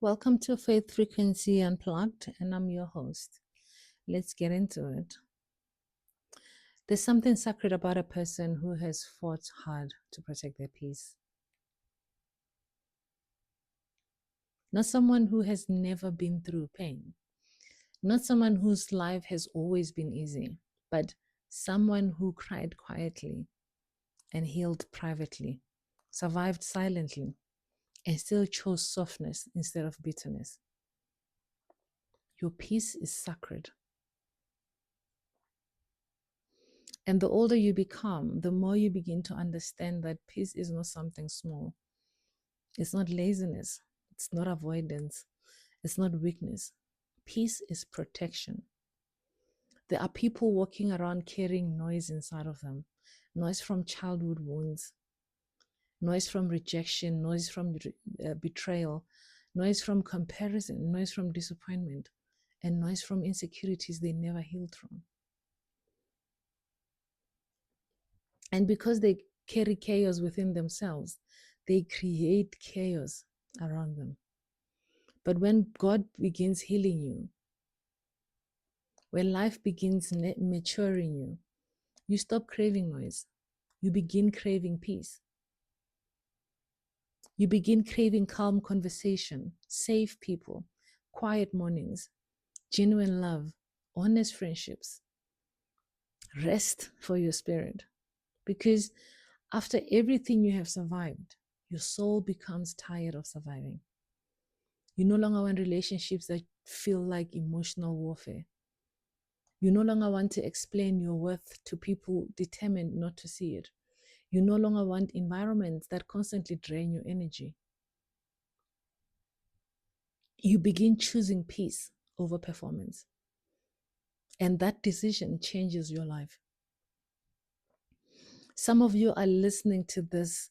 Welcome to Faith Frequency Unplugged, and I'm your host. Let's get into it. There's something sacred about a person who has fought hard to protect their peace. Not someone who has never been through pain, not someone whose life has always been easy, but someone who cried quietly and healed privately, survived silently, and still chose softness instead of bitterness. Your peace is sacred. And the older you become, the more you begin to understand that peace is not something small. It's not laziness. It's not avoidance. It's not weakness. Peace is protection. There are people walking around carrying noise inside of them, noise from childhood wounds, noise from rejection, noise from betrayal, noise from comparison, noise from disappointment, and noise from insecurities they never healed from. And because they carry chaos within themselves, they create chaos around them. But when God begins healing you, when life begins maturing you, you stop craving noise. You begin craving peace. You begin craving calm conversation, safe people, quiet mornings, genuine love, honest friendships, rest for your spirit. Because after everything you have survived, your soul becomes tired of surviving. You no longer want relationships that feel like emotional warfare. You no longer want to explain your worth to people determined not to see it. You no longer want environments that constantly drain your energy. You begin choosing peace over performance. And that decision changes your life. Some of you are listening to this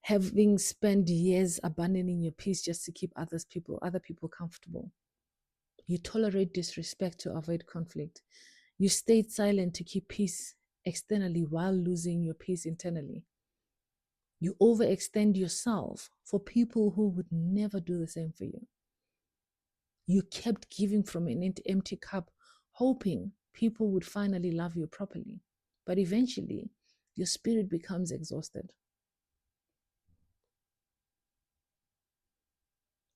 having spent years abandoning your peace just to keep other people comfortable. You tolerate disrespect to avoid conflict. You stayed silent to keep peace externally while losing your peace internally. You overextend yourself for people who would never do the same for you. You kept giving from an empty cup, hoping people would finally love you properly. But eventually, your spirit becomes exhausted.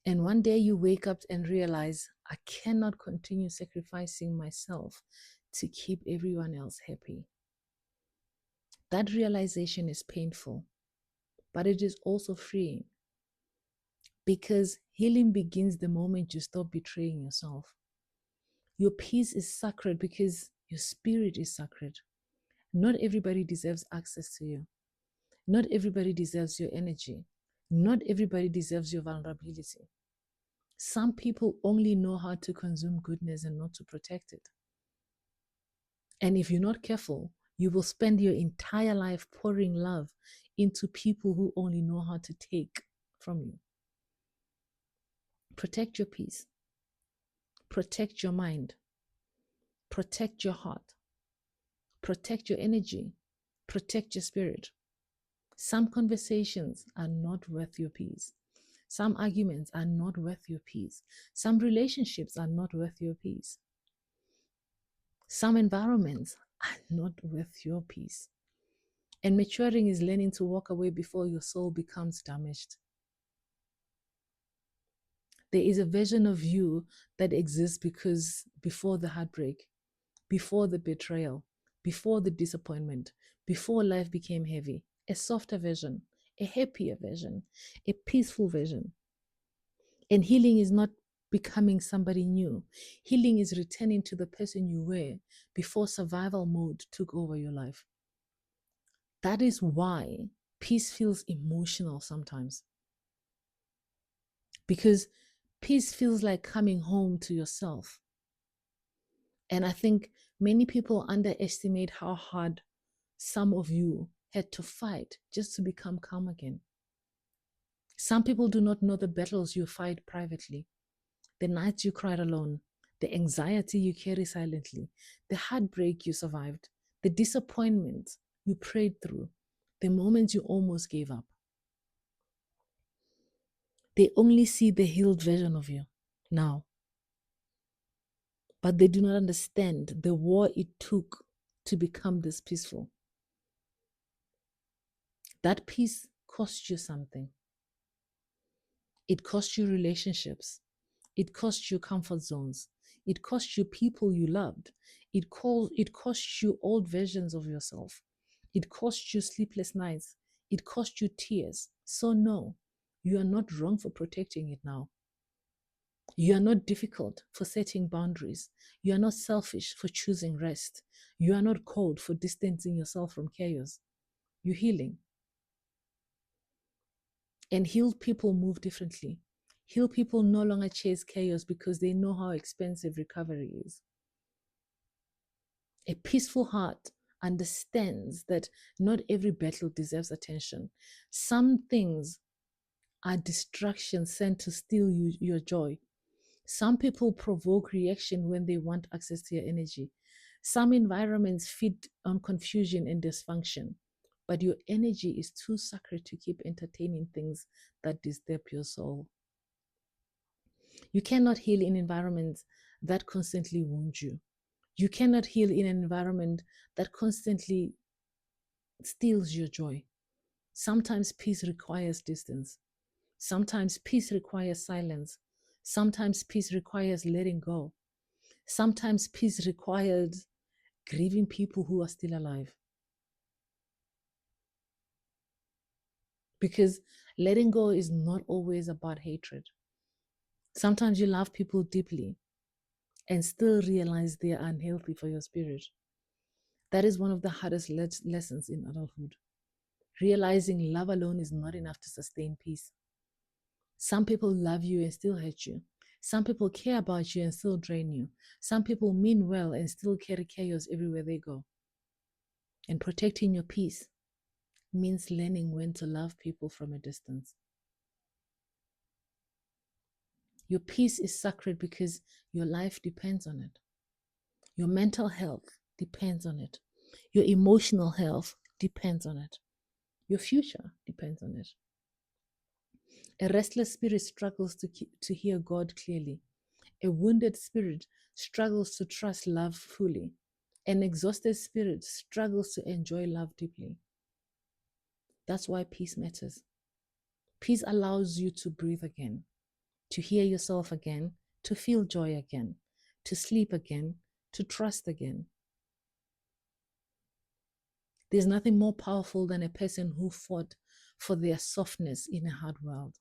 And one day you wake up and realize, I cannot continue sacrificing myself to keep everyone else happy. That realization is painful, but it is also freeing, because healing begins the moment you stop betraying yourself. Your peace is sacred because your spirit is sacred. Not everybody deserves access to you. Not everybody deserves your energy. Not everybody deserves your vulnerability. Some people only know how to consume goodness and not to protect it. And if you're not careful, you will spend your entire life pouring love into people who only know how to take from you. Protect your peace. Protect your mind. Protect your heart. Protect your energy. Protect your spirit. Some conversations are not worth your peace. Some arguments are not worth your peace. Some relationships are not worth your peace. Some environments are not worth your peace. And maturing is learning to walk away before your soul becomes damaged. There is a version of you that exists because before the heartbreak, before the betrayal, before the disappointment, before life became heavy, a softer version, a happier version, a peaceful version. And healing is not becoming somebody new. Healing is returning to the person you were before survival mode took over your life. That is why peace feels emotional sometimes. Because peace feels like coming home to yourself. And I think many people underestimate how hard some of you had to fight just to become calm again. Some people do not know the battles you fight privately, the nights you cried alone, the anxiety you carry silently, the heartbreak you survived, the disappointment you prayed through, the moments you almost gave up. They only see the healed version of you now, but they do not understand the war it took to become this peaceful. That peace cost you something. It cost you relationships. It cost you comfort zones. It cost you people you loved. It cost you old versions of yourself. It cost you sleepless nights. It cost you tears. So no, you are not wrong for protecting it now. You are not difficult for setting boundaries. You are not selfish for choosing rest. You are not cold for distancing yourself from chaos. You're healing. And healed people move differently. Healed people no longer chase chaos because they know how expensive recovery is. A peaceful heart understands that not every battle deserves attention. Some things are distractions sent to steal your joy. Some people provoke reaction when they want access to your energy. Some environments feed on confusion and dysfunction, but your energy is too sacred to keep entertaining things that disturb your soul. You cannot heal in environments that constantly wound you. You cannot heal in an environment that constantly steals your joy. Sometimes peace requires distance. Sometimes peace requires silence. Sometimes peace requires letting go. Sometimes peace requires grieving people who are still alive. Because letting go is not always about hatred. Sometimes you love people deeply and still realize they are unhealthy for your spirit. That is one of the hardest lessons in adulthood. Realizing love alone is not enough to sustain peace. Some people love you and still hurt you. Some people care about you and still drain you. Some people mean well and still carry chaos everywhere they go. And protecting your peace means learning when to love people from a distance. Your peace is sacred because your life depends on it. Your mental health depends on it. Your emotional health depends on it. Your future depends on it. A restless spirit struggles to hear God clearly. A wounded spirit struggles to trust love fully. An exhausted spirit struggles to enjoy love deeply. That's why peace matters. Peace allows you to breathe again, to hear yourself again, to feel joy again, to sleep again, to trust again. There's nothing more powerful than a person who fought for their softness in a hard world.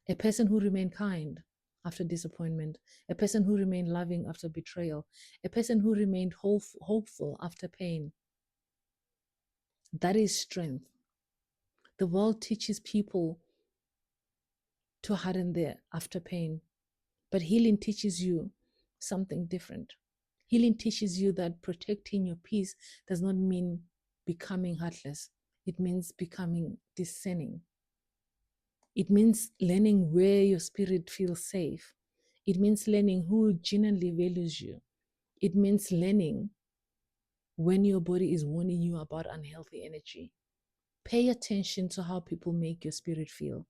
A person who remained kind after disappointment, a person who remained loving after betrayal, a person who remained hopeful after pain. That is strength. The world teaches people to harden their after pain, but healing teaches you something different. Healing teaches you that protecting your peace does not mean becoming heartless. It means becoming discerning. It means learning where your spirit feels safe. It means learning who genuinely values you. It means learning when your body is warning you about unhealthy energy. Pay attention to how people make your spirit feel.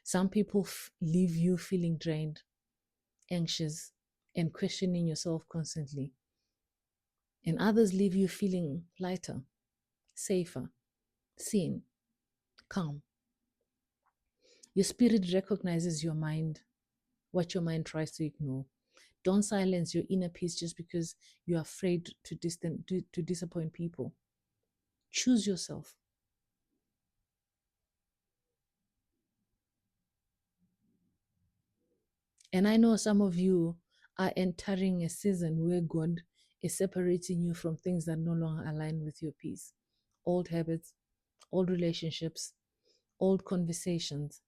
Some people leave you feeling drained, anxious, and questioning yourself constantly. And others leave you feeling lighter, safer, seen, calm. Your spirit recognizes your mind, what your mind tries to ignore. Don't silence your inner peace just because you're afraid to disappoint people. Choose yourself. And I know some of you are entering a season where God is separating you from things that no longer align with your peace. Old habits, old relationships, old conversations,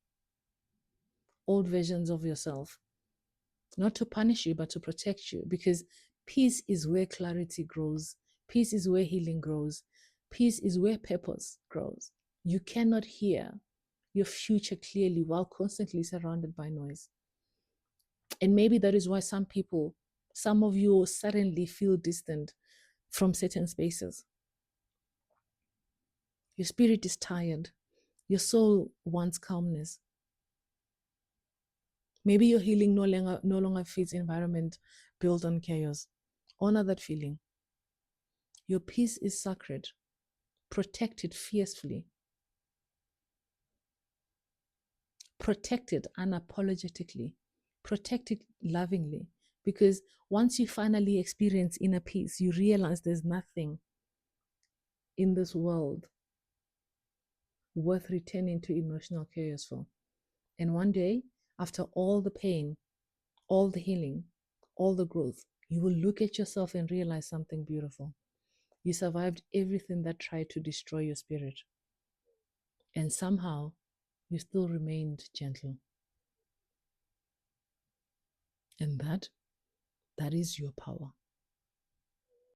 old versions of yourself. Not to punish you, but to protect you. Because peace is where clarity grows, peace is where healing grows, peace is where purpose grows. You cannot hear your future clearly while constantly surrounded by noise. And maybe that is why some of you suddenly feel distant from certain spaces. Your spirit is tired. Your soul wants calmness. Maybe your healing no longer fits environment built on chaos. Honor that feeling. Your peace is sacred. Protect it fiercely. Protect it unapologetically. Protect it lovingly. Because once you finally experience inner peace, you realize there's nothing in this world worth returning to emotional chaos for. And one day, after all the pain, all the healing, all the growth, you will look at yourself and realize something beautiful. You survived everything that tried to destroy your spirit. And somehow, you still remained gentle. And that is your power.